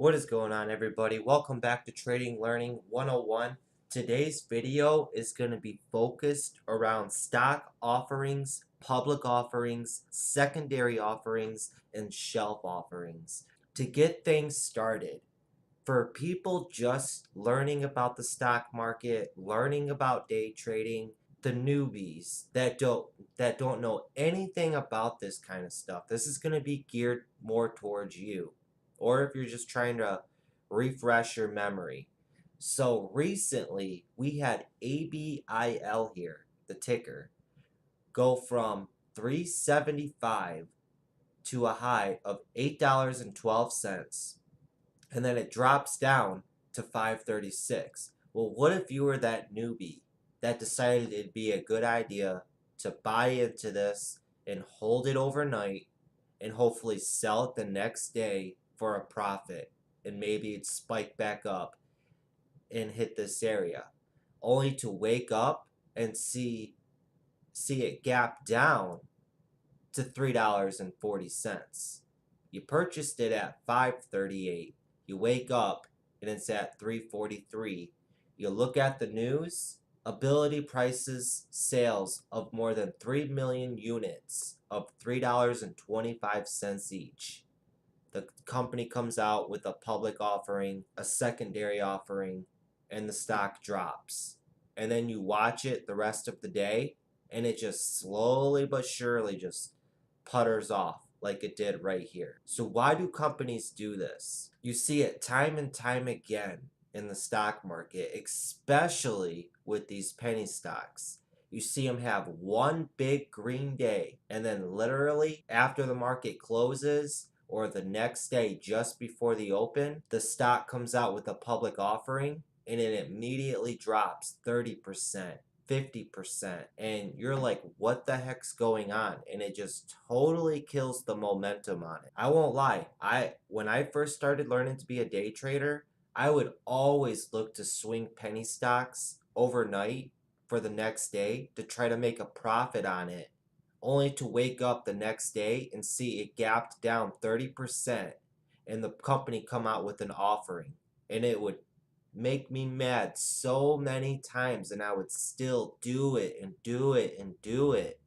What is going on, everybody? Welcome back to Trading Learning 101. Today's video is going to be focused around stock offerings, public offerings, secondary offerings, and shelf offerings. To get things started, for people just learning about the stock market, learning about day trading, the newbies that don't know anything about this kind of stuff, this is going to be geared more towards you. Or if you're just trying to refresh your memory. So recently we had ABIL here, the ticker, go from 375 to a high of $8.12, and then it drops down to 536. Well, what if you were that newbie that decided it'd be a good idea to buy into this and hold it overnight and hopefully sell it the next day for a profit, and maybe it'd spike back up and hit this area, only to wake up and see it gap down to $3.40. You purchased it at 538. You wake up and it's at 343. You look at the news, Ability prices sales of more than 3 million units of $3.25 each. The company comes out with a public offering, a secondary offering, and the stock drops. And then you watch it the rest of the day, and it just slowly but surely just putters off like it did right here. So why do companies do this? You see it time and time again in the stock market, especially with these penny stocks. You see them have one big green day, and then literally after the market closes or the next day just before the open, the stock comes out with a public offering and it immediately drops 30%. 50%, and you're like, what the heck's going on? And it just totally kills the momentum on it. I won't lie, when I first started learning to be a day trader, I would always look to swing penny stocks overnight for the next day to try to make a profit on it, only to wake up the next day and see it gapped down 30% and the company come out with an offering. And it would make me mad so many times, and I would still do it and do it and do it.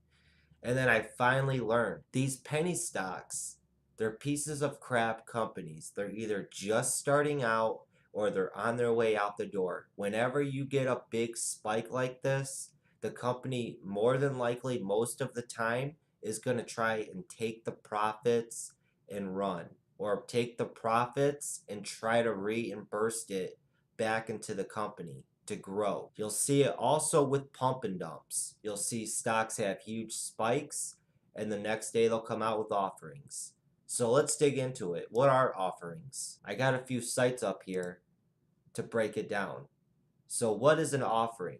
And then I finally learned these penny stocks, they're pieces of crap companies. They're either just starting out or they're on their way out the door. Whenever you get a big spike like this, the company more than likely most of the time is going to try and take the profits and run, or take the profits and try to reimburse it back into the company to grow. You'll see it also with pump and dumps. You'll see stocks have huge spikes and the next day they'll come out with offerings. So let's dig into it. What are offerings? I got a few sites up here to break it down. So what is an offering?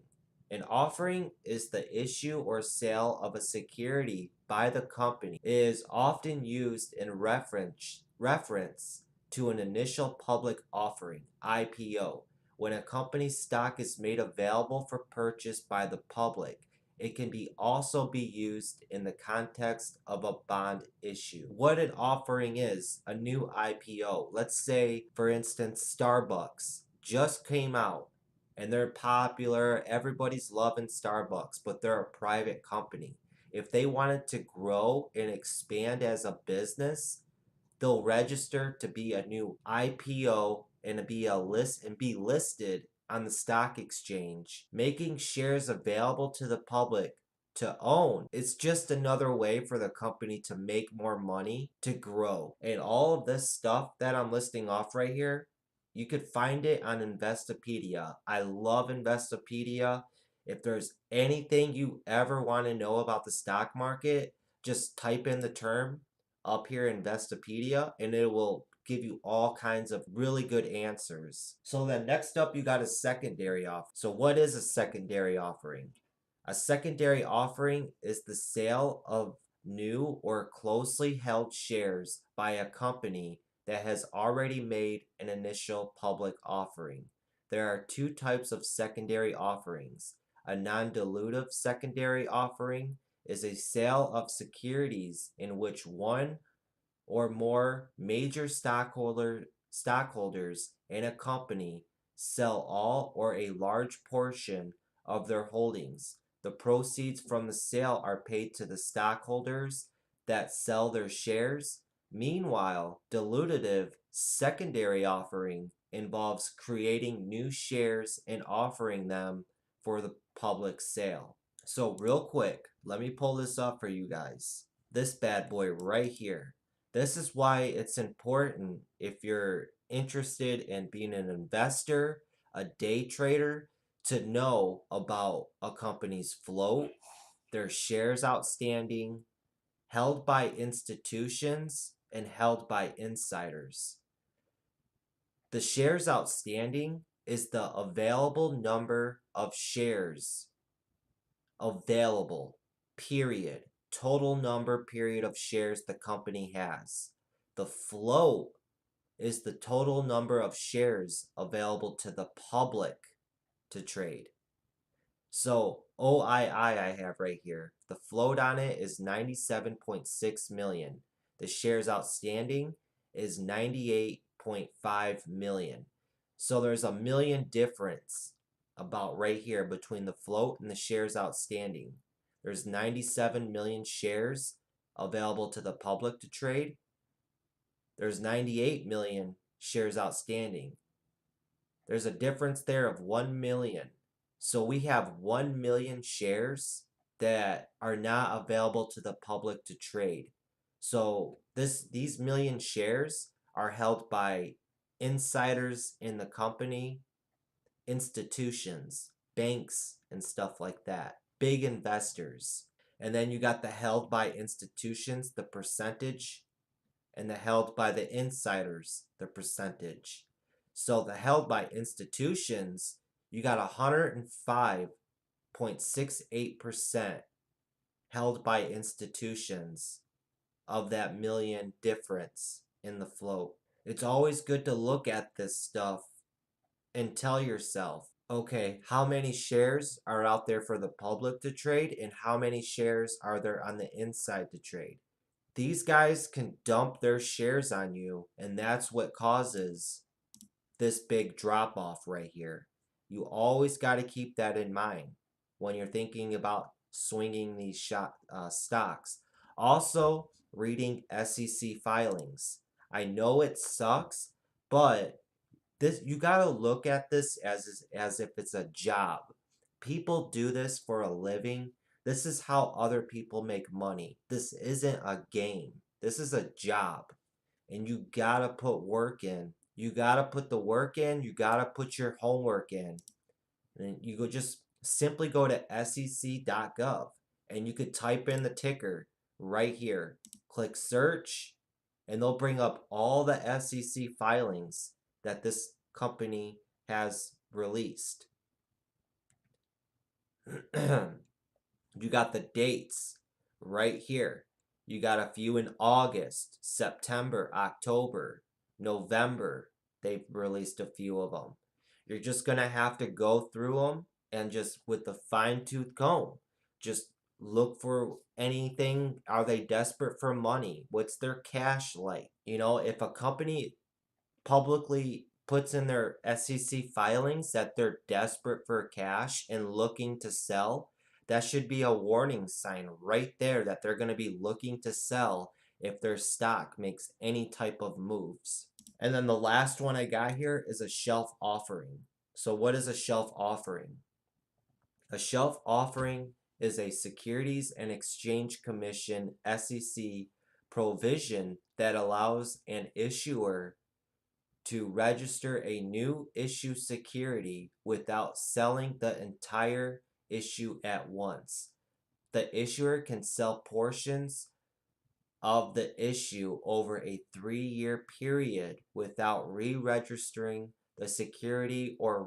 An offering is the issue or sale of a security by the company. It is often used in reference to an initial public offering, IPO, when a company's stock is made available for purchase by the public. It can also be used in the context of a bond issue. What an offering is, a new IPO. Let's say, for instance, Starbucks just came out and they're popular. Everybody's loving Starbucks, but they're a private company. If they wanted to grow and expand as a business, they'll register to be a new IPO and be listed on the stock exchange, making shares available to the public to own. It's just another way for the company to make more money, to grow. And all of this stuff that I'm listing off right here, you could find it on Investopedia. I love Investopedia. If there's anything you ever want to know about the stock market, just type in the term up here, Investopedia, and it will give you all kinds of really good answers. So then next up, you got a secondary offer. So what is a secondary offering? A secondary offering is the sale of new or closely held shares by a company that has already made an initial public offering. There are two types of secondary offerings. A non-dilutive secondary offering is a sale of securities in which one or more major stockholders in a company sell all or a large portion of their holdings. The proceeds from the sale are paid to the stockholders that sell their shares. Meanwhile, dilutive secondary offering involves creating new shares and offering them for the public sale. So real quick, let me pull this up for you guys. This bad boy right here. This is why it's important if you're interested in being an investor, a day trader, to know about a company's float, their shares outstanding, held by institutions, and held by insiders. The shares outstanding is the available number of shares available, period. Total number, period, of shares the company has. The float is the total number of shares available to the public to trade. So OII I have right here. The float on it is 97.6 million. The shares outstanding is 98.5 million. So there's a million difference about right here between the float and the shares outstanding. There's 97 million shares available to the public to trade. There's 98 million shares outstanding. There's a difference there of 1 million. So we have 1 million shares that are not available to the public to trade. So these million shares are held by insiders in the company, institutions, banks, and stuff like that. Big investors. And then you got the held by institutions, the percentage, and the held by the insiders, the percentage. So the held by institutions, you got 105.68% held by institutions of that million difference in the float. It's always good to look at this stuff and tell yourself, okay, how many shares are out there for the public to trade and how many shares are there on the inside to trade? These guys can dump their shares on you, and that's what causes this big drop off right here. You always got to keep that in mind when you're thinking about swinging these stocks. Also, reading SEC filings. I know it sucks, but you got to look at this as if it's a job. People do this for a living. This is how other people make money. This isn't a game. This is a job. And you got to put work in. You got to put the work in. You got to put your homework in. And you go just simply go to sec.gov and you could type in the ticker right here. Click search and they'll bring up all the SEC filings that this company has released. You got the dates right here. You got a few in August, September, October, November. They've released a few of them. You're just going to have to go through them and just with the fine-tooth comb, just look for anything. Are they desperate for money? What's their cash like? You know, if a company publicly puts in their SEC filings that they're desperate for cash and looking to sell, that should be a warning sign right there that they're going to be looking to sell if their stock makes any type of moves. And then the last one I got here is a shelf offering. So what is a shelf offering? A shelf offering is a Securities and Exchange Commission SEC provision that allows an issuer to register a new issue security without selling the entire issue at once. The issuer can sell portions of the issue over a 3-year period without re-registering the security or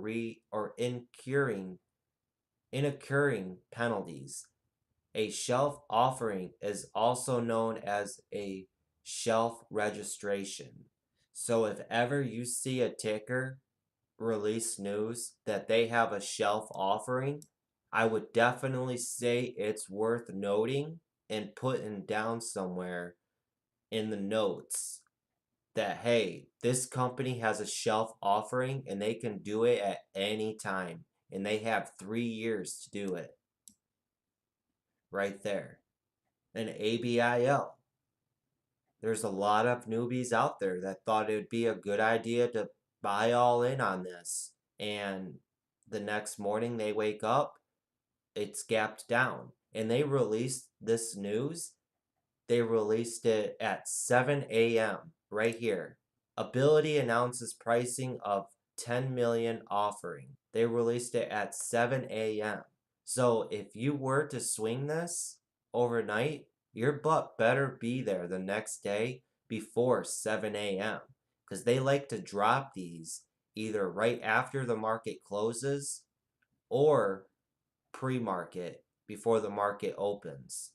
incurring penalties. A shelf offering is also known as a shelf registration. So if ever you see a ticker release news that they have a shelf offering, I would definitely say it's worth noting and putting down somewhere in the notes that, hey, this company has a shelf offering and they can do it at any time. And they have 3 years to do it. Right there. And ABIL. There's a lot of newbies out there that thought it would be a good idea to buy all in on this. And the next morning they wake up, it's gapped down. And they released this news. They released it at 7 a.m. right here. Ability announces pricing of 10 million offering. They released it at 7 a.m. So if you were to swing this overnight, your butt better be there the next day before 7 a.m. because they like to drop these either right after the market closes or pre-market before the market opens.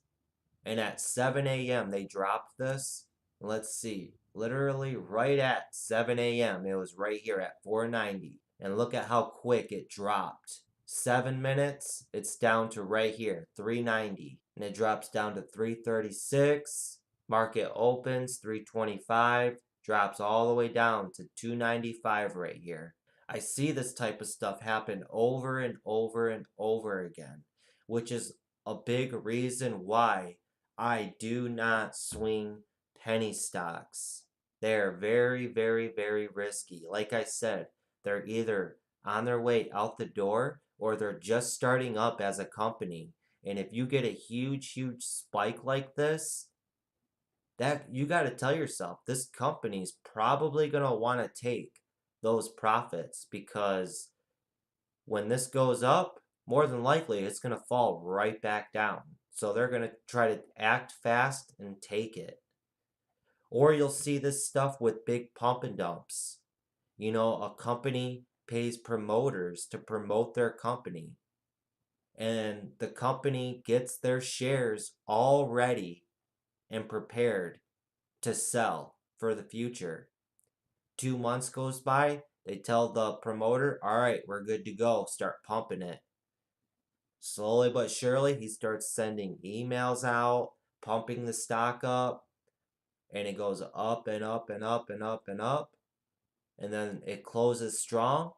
And at 7 a.m. they dropped this. Let's see, literally right at 7 a.m. it was right here at 490. And look at how quick it dropped. 7 minutes, it's down to right here, 390. And it drops down to 336. Market opens 325, drops all the way down to 295 right here. I see this type of stuff happen over and over and over again, which is a big reason why I do not swing penny stocks. They're very, very, very risky. Like I said, they're either on their way out the door or they're just starting up as a company. And if you get a huge, huge spike like this, that you got to tell yourself this company's probably going to want to take those profits because when this goes up, more than likely it's going to fall right back down. So they're going to try to act fast and take it. Or you'll see this stuff with big pump and dumps. You know, a company pays promoters to promote their company. And the company gets their shares all ready and prepared to sell for the future. 2 months goes by, they tell the promoter, all right, we're good to go, start pumping it. Slowly but surely, he starts sending emails out, pumping the stock up, and it goes up and up and up and up and up. And then it closes strong.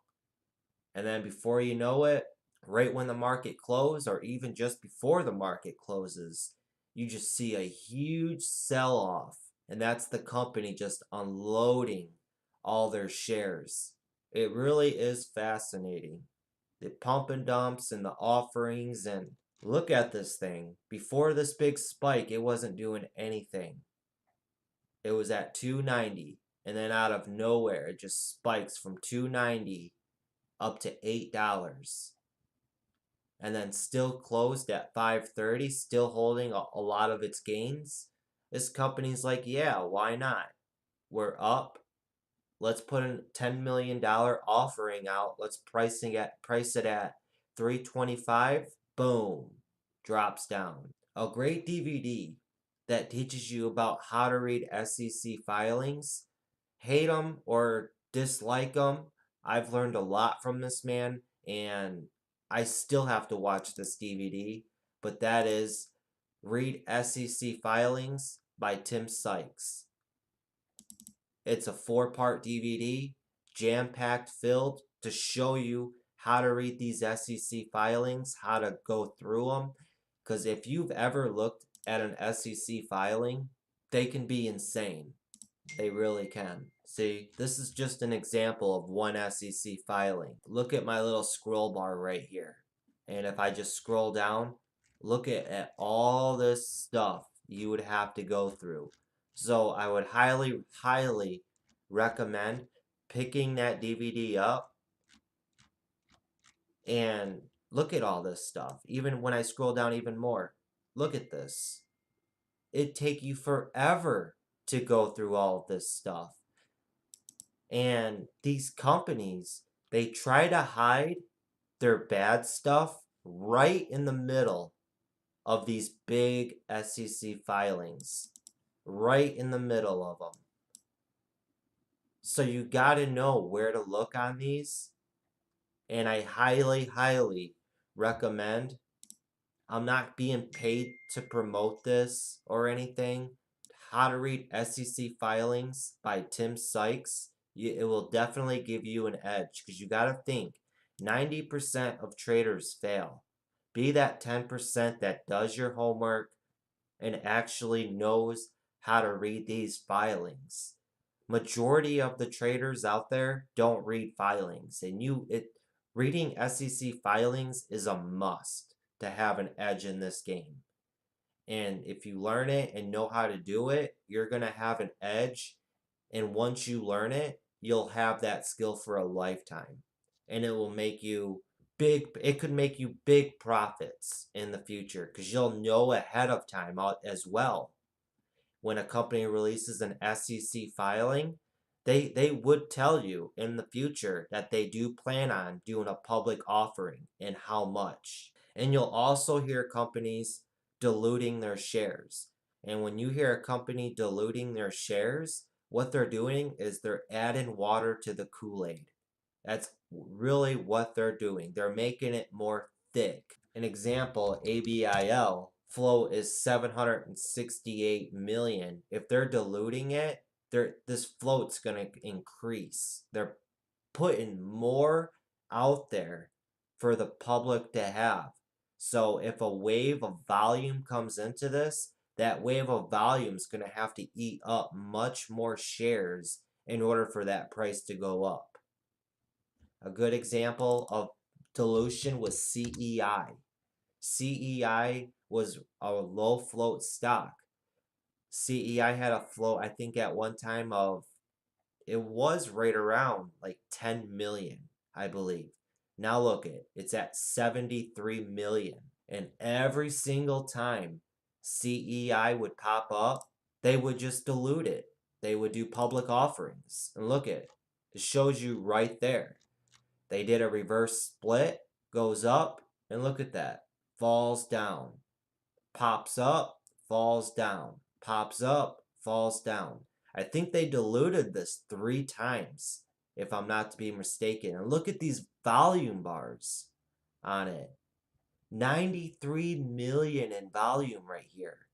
And then before you know it, right when the market closes, or even just before the market closes, you just see a huge sell off. And that's the company just unloading all their shares. It really is fascinating. The pump and dumps and the offerings, and look at this thing. Before this big spike, it wasn't doing anything. It was at 290, and then out of nowhere, it just spikes from 290 up to $8. And then still closed at 530, still holding a lot of its gains. This company's like, yeah, why not? We're up. Let's put a $10 million offering out. Let's price it at 325. Boom. Drops down. A great DVD that teaches you about how to read SEC filings. Hate them or dislike them. I've learned a lot from this man, and I still have to watch this DVD. But that is Read SEC Filings by Tim Sykes. It's a 4-part DVD, jam-packed filled to show you how to read these SEC filings, how to go through them. Because if you've ever looked at an SEC filing, they can be insane. They really can. See, this is just an example of one SEC filing. Look at my little scroll bar right here. And if I just scroll down, look at all this stuff you would have to go through. So I would highly, highly recommend picking that DVD up and look at all this stuff. Even when I scroll down even more, look at this. It'd take you forever to go through all of this stuff. And these companies, they try to hide their bad stuff right in the middle of these big SEC filings. Right in the middle of them. So you got to know where to look on these. And I highly, highly recommend. I'm not being paid to promote this or anything. How to Read SEC Filings by Tim Sykes, it will definitely give you an edge, because you got to think 90% of traders fail. Be that 10% that does your homework and actually knows how to read these filings. Majority of the traders out there don't read filings, and reading SEC filings is a must to have an edge in this game. And if you learn it and know how to do it, you're going to have an edge. And once you learn it, you'll have that skill for a lifetime. And it will make you it could make you big profits in the future, because you'll know ahead of time as well. When a company releases an SEC filing, they would tell you in the future that they do plan on doing a public offering and how much. And you'll also hear companies diluting their shares. And when you hear a company diluting their shares, what they're doing is they're adding water to the Kool-Aid. That's really what they're doing. They're making it more thick. An example, ABIL flow is 768 million. If they're diluting it, this float's going to increase. They're putting more out there for the public to have. So if a wave of volume comes into this, that wave of volume is going to have to eat up much more shares in order for that price to go up. A good example of dilution was CEI. CEI was a low float stock. CEI had a float, I think at one time it was right around like 10 million, I believe. Now look it's at 73 million. And every single time CEI would pop up, they would just dilute it. They would do public offerings. And look it shows you right there. They did a reverse split, goes up, and look at that. Falls down. Pops up, falls down. Pops up, falls down. I think they diluted this 3 times, if I'm not to be mistaken. And look at these volume bars on it. 93 million in volume right here.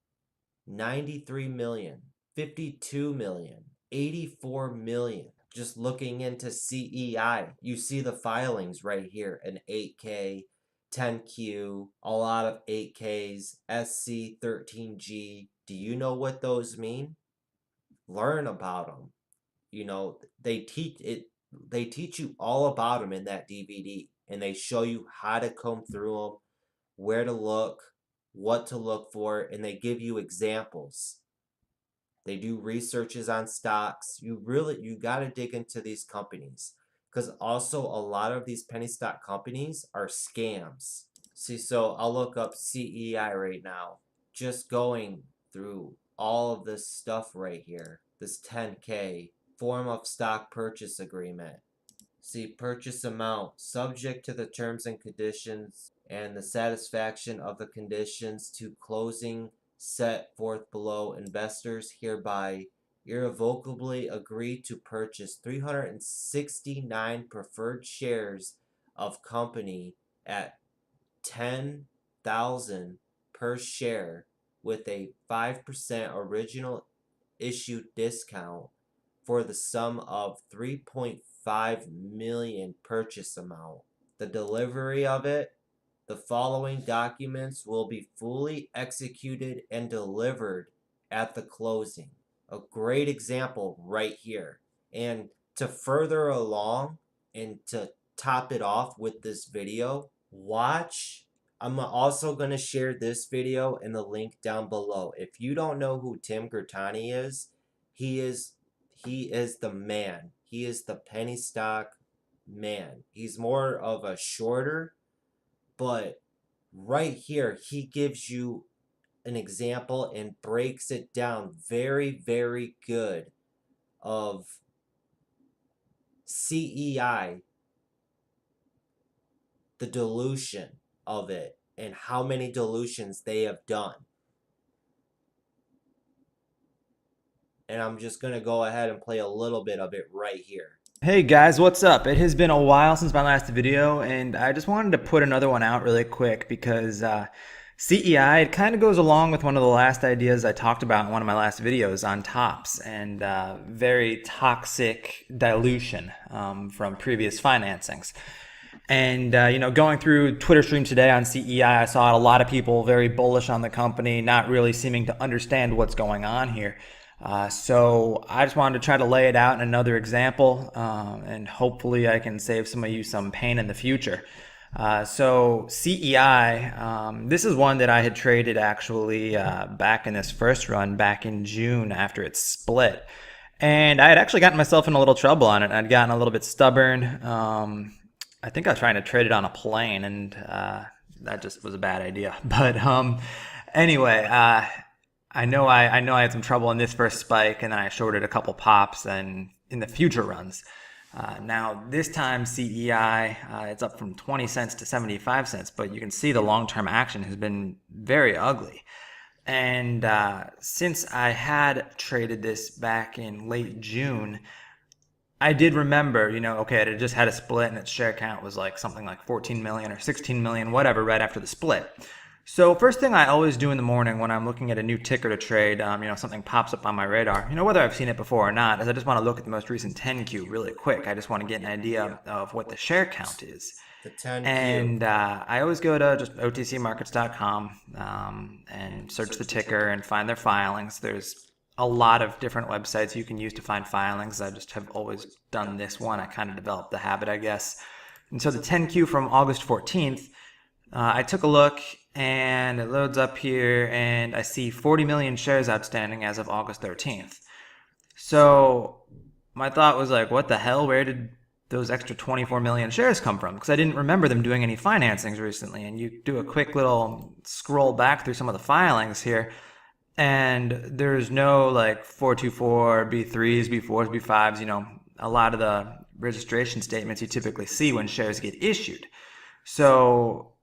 93 million, 52 million, 84 million. Just looking into CEI, you see the filings right here, an 8K, 10Q, a lot of 8Ks, SC, 13G. Do you know what those mean? Learn about them. You know, they teach you all about them in that DVD, and they show you how to comb through them, where to look, what to look for, and they give you examples. They do researches on stocks. You got to dig into these companies, because also a lot of these penny stock companies are scams. See, so I'll look up CEI right now, just going through all of this stuff right here. This 10K form of stock purchase agreement. See, purchase amount subject to the terms and conditions and the satisfaction of the conditions to closing set forth below. Investors hereby irrevocably agree to purchase 369 preferred shares of company at 10,000 per share with a 5% original issue discount for the sum of 3.5 million purchase amount. The delivery of it, the following documents will be fully executed and delivered at the closing. A great example right here. And to further along and to top it off with this video, I'm also going to share this video in the link down below. If you don't know who Tim Gertani is, he is the man. He is the penny stock man. He's more of a shorter, but right here he gives you an example and breaks it down very, very good of CEI, the dilution of it, and how many dilutions they have done. And I'm just going to go ahead and play a little bit of it right here. Hey guys, what's up? It has been a while since my last video, and I just wanted to put another one out really quick because CEI, it kind of goes along with one of the last ideas I talked about in one of my last videos on tops and very toxic dilution from previous financings. And, going through Twitter stream today on CEI, I saw a lot of people very bullish on the company, not really seeming to understand what's going on here. So I just wanted to try to lay it out in another example, and hopefully I can save some of you some pain in the future. So CEI, this is one that I had traded actually back in this first run back in June after it split. And I had actually gotten myself in a little trouble on it. I'd gotten a little bit stubborn. I think I was trying to trade it on a plane, and that just was a bad idea. But anyway, I know I had some trouble in this first spike, and then I shorted a couple pops and in the future runs. Now this time CEI, it's up from 20 cents to 75 cents, but you can see the long-term action has been very ugly. And since I had traded this back in late June, I did remember, okay, it had just had a split and its share count was like something like 14 million or 16 million, whatever, right after the split. So first thing I always do in the morning when I'm looking at a new ticker to trade, something pops up on my radar, whether I've seen it before or not, is I just want to look at the most recent 10Q really quick. I just want to get an idea of what the share count is. The 10Q. And I always go to just otcmarkets.com and search the ticker and find their filings. There's a lot of different websites you can use to find filings. I just have always done this one. I kind of developed the habit, I guess. And so the 10Q from August 14th, I took a look and it loads up here and I see 40 million shares outstanding as of August 13th. So my thought was like, what the hell? Where did those extra 24 million shares come from? Because I didn't remember them doing any financings recently. And you do a quick little scroll back through some of the filings here, and there's no like 424, B3s, B4s, B5s, a lot of the registration statements you typically see when shares get issued. So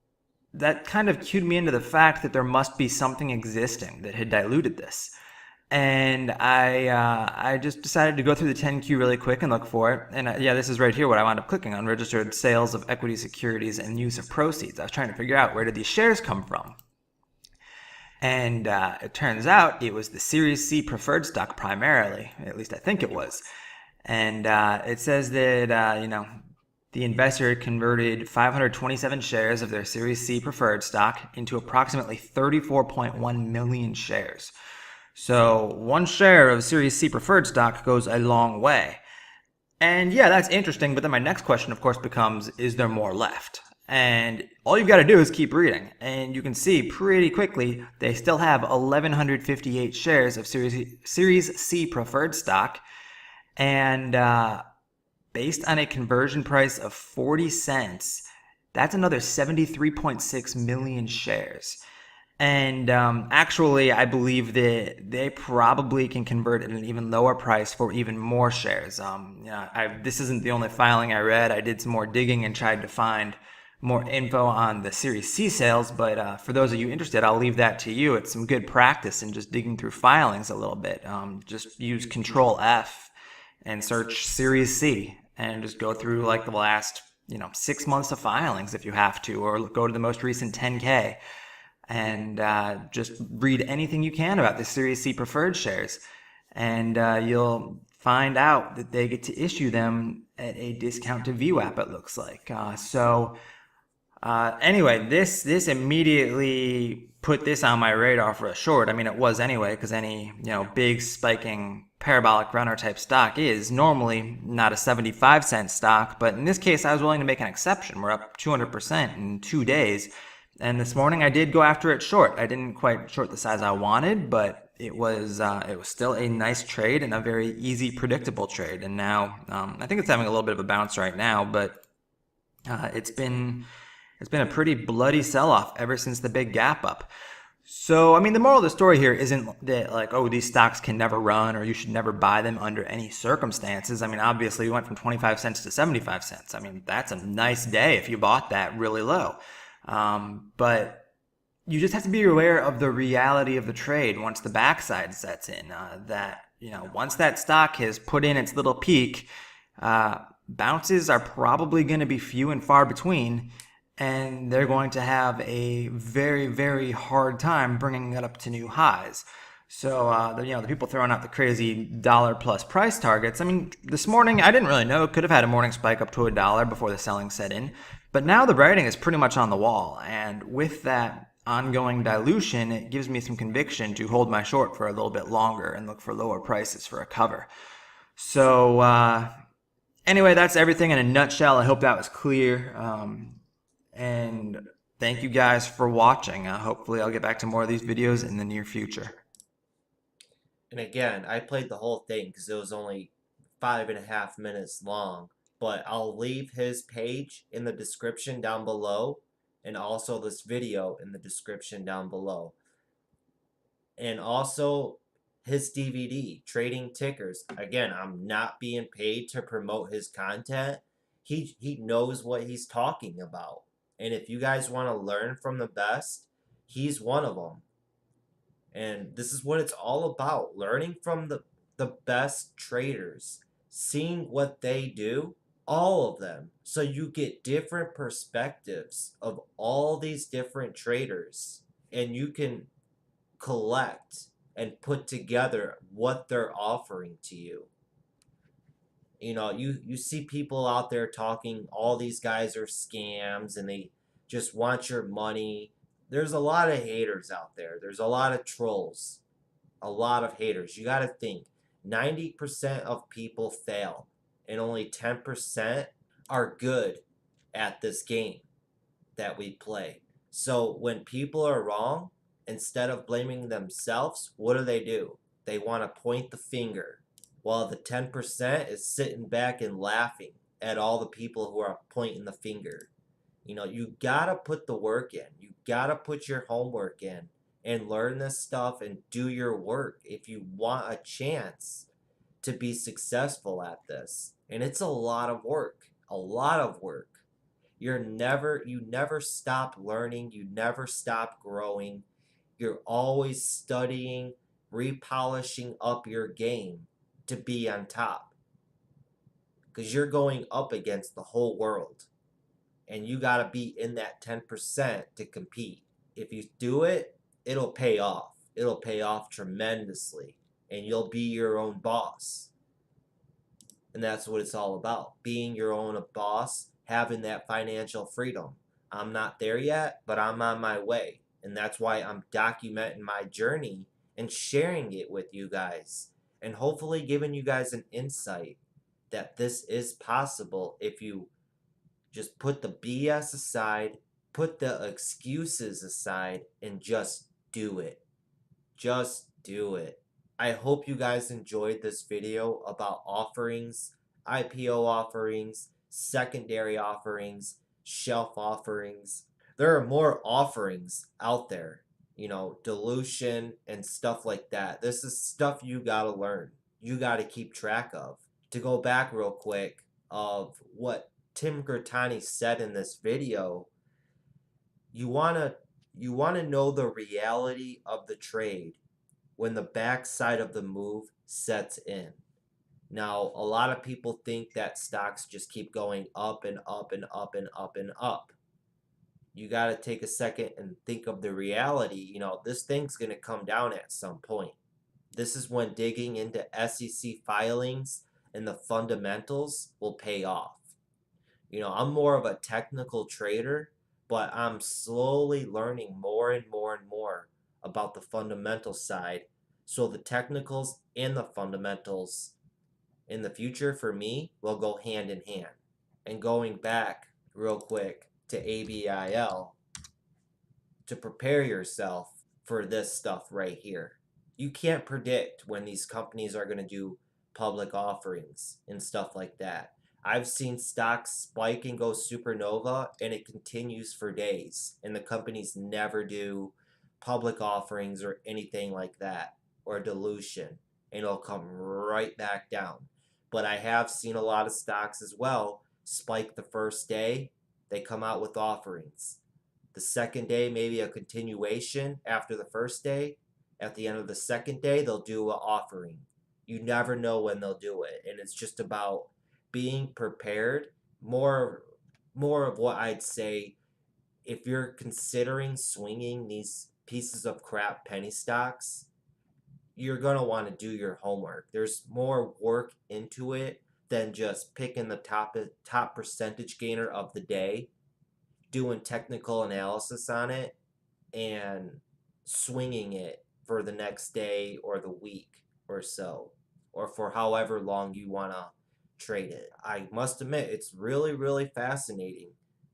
that kind of cued me into the fact that there must be something existing that had diluted this. And I just decided to go through the 10Q really quick and look for it. And this is right here what I wound up clicking on: registered sales of equity securities and use of proceeds. I was trying to figure out, where did these shares come from? And it turns out it was the Series C preferred stock primarily. At least I think it was. And it says that, the investor converted 527 shares of their Series C preferred stock into approximately 34.1 million shares. So one share of Series C preferred stock goes a long way. And that's interesting. But then my next question, of course, becomes, is there more left? And all you've got to do is keep reading. And you can see pretty quickly they still have 1,158 shares of Series C preferred stock. And based on a conversion price of 40 cents, that's another 73.6 million shares. And actually, I believe that they probably can convert at an even lower price for even more shares. This isn't the only filing I read. I did some more digging and tried to find more info on the Series C sales, but for those of you interested, I'll leave that to you. It's some good practice in just digging through filings a little bit. Just use Control F and search Series C and just go through like the last 6 months of filings if you have to, or go to the most recent 10K and just read anything you can about the Series C preferred shares, and you'll find out that they get to issue them at a discount to VWAP, it looks like. Anyway, this immediately put this on my radar for a short. I mean, it was anyway, because any big spiking parabolic runner type stock is normally not a 75-cent stock, but in this case I was willing to make an exception. We're up 200% in 2 days, and this morning I did go after it short. I didn't quite short the size I wanted, but it was still a nice trade and a very easy, predictable trade. And now I think it's having a little bit of a bounce right now, but it's been a pretty bloody sell-off ever since the big gap up. So, I mean, the moral of the story here isn't that like, oh, these stocks can never run or you should never buy them under any circumstances. I mean, obviously we went from 25 cents to 75 cents. I mean, that's a nice day if you bought that really low. But you just have to be aware of the reality of the trade once the backside sets in, that, once that stock has put in its little peak, bounces are probably going to be few and far between. and they're going to have a very, very hard time bringing it up to new highs. So, the people throwing out the crazy dollar plus price targets. I mean, this morning I didn't really know. Could have had a morning spike up to $1 before the selling set in, but now the writing is pretty much on the wall. And with that ongoing dilution, it gives me some conviction to hold my short for a little bit longer and look for lower prices for a cover. So, anyway, that's everything in a nutshell. I hope that was clear. And thank you guys for watching. Hopefully, I'll get back to more of these videos in the near future. And again, I played the whole thing because it was only 5.5 minutes long. But I'll leave his page in the description down below, and also this video in the description down below. And also his DVD, Trading Tickers. Again, I'm not being paid to promote his content. He knows what he's talking about. And if you guys want to learn from the best, he's one of them. And this is what it's all about, learning from the best traders, seeing what they do, all of them, so you get different perspectives of all these different traders, and you can collect and put together what they're offering to you. You see people out there talking all these guys are scams and they just want your money. There's a lot of haters out there. There's a lot of trolls, a lot of haters. You got to think 90% of people fail and only 10% are good at this game that we play. So when people are wrong, instead of blaming themselves, what do? They want to point the finger, while the 10% is sitting back and laughing at all the people who are pointing the finger. You gotta put the work in. You gotta put your homework in and learn this stuff and do your work if you want a chance to be successful at this. And it's a lot of work. A lot of work. You never stop learning, you never stop growing. You're always studying, repolishing up your game to be on top. Because you're going up against the whole world. And you got to be in that 10% to compete. If you do it, it'll pay off. It'll pay off tremendously. And you'll be your own boss. And that's what it's all about. Being your own boss, having that financial freedom. I'm not there yet, but I'm on my way. And that's why I'm documenting my journey and sharing it with you guys. And hopefully giving you guys an insight that this is possible if you just put the BS aside, put the excuses aside, and just do it. Just do it. I hope you guys enjoyed this video about offerings, IPO offerings, secondary offerings, shelf offerings. There are more offerings out there, dilution and stuff like that. This is stuff you gotta learn. You gotta keep track of. To go back real quick of what Tim Gertani said in this video, you wanna know the reality of the trade when the backside of the move sets in. Now, a lot of people think that stocks just keep going up and up and up and up and up. You got to take a second and think of the reality. This thing's going to come down at some point. This is when digging into SEC filings and the fundamentals will pay off. I'm more of a technical trader, but I'm slowly learning more and more and more about the fundamental side. So the technicals and the fundamentals in the future for me will go hand in hand. And going back real quick to ABIL, to prepare yourself for this stuff right here. You can't predict when these companies are going to do public offerings and stuff like that. I've seen stocks spike and go supernova, and it continues for days. And the companies never do public offerings or anything like that, or dilution. And it'll come right back down. But I have seen a lot of stocks as well spike the first day. They come out with offerings. The second day, maybe a continuation after the first day. At the end of the second day, they'll do an offering. You never know when they'll do it. And it's just about being prepared. More of what I'd say if you're considering swinging these pieces of crap penny stocks, you're going to want to do your homework. There's more work into it than just picking the top percentage gainer of the day, doing technical analysis on it, and swinging it for the next day or the week or so, or for however long you want to trade it. I must admit, it's really, really fascinating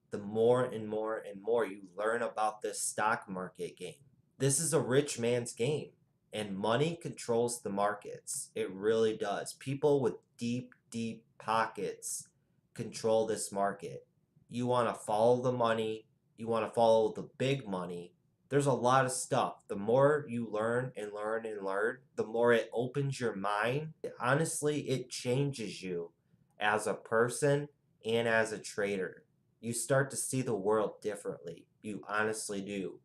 the more and more and more you learn about this stock market game. This is a rich man's game, and money controls the markets. It really does. People with deep, deep pockets control this market. You want to follow the money, you want to follow the big money. There's a lot of stuff. The more you learn and learn and learn, the more it opens your mind. Honestly, it changes you as a person and as a trader. You start to see the world differently. You honestly do,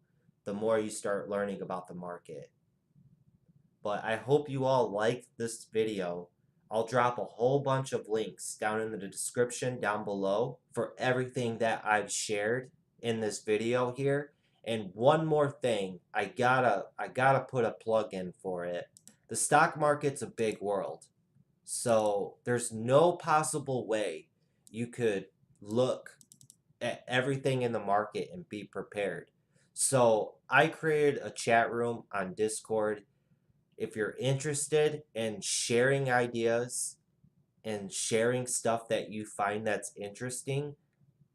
the more you start learning about the market. But I hope you all liked this video. I'll drop a whole bunch of links down in the description down below for everything that I've shared in this video here. And one more thing, I gotta put a plug in for it. The stock market's a big world. So there's no possible way you could look at everything in the market and be prepared. So I created a chat room on Discord. If you're interested in sharing ideas and sharing stuff that you find that's interesting,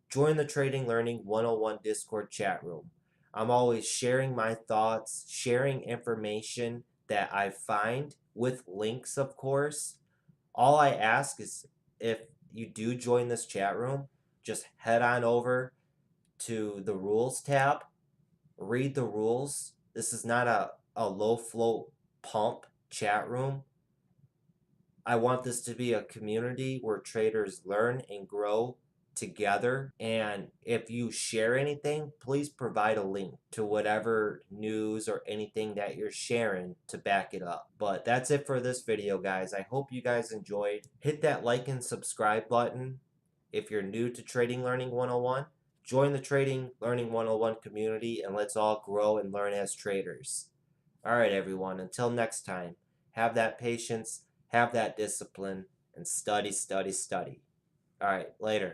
join the Trading Learning 101 Discord chat room. I'm always sharing my thoughts, sharing information that I find with links, of course. All I ask is if you do join this chat room, just head on over to the rules tab, read the rules. This is not a low float pump chat room. I want this to be a community where traders learn and grow together. And if you share anything, please provide a link to whatever news or anything that you're sharing to back it up. But that's it for this video, guys. I hope you guys enjoyed. Hit that like and subscribe button. If you're new to Trading Learning 101, join the Trading Learning 101 community and let's all grow and learn as traders. All right, everyone, until next time, have that patience, have that discipline, and study, study, study. All right, later.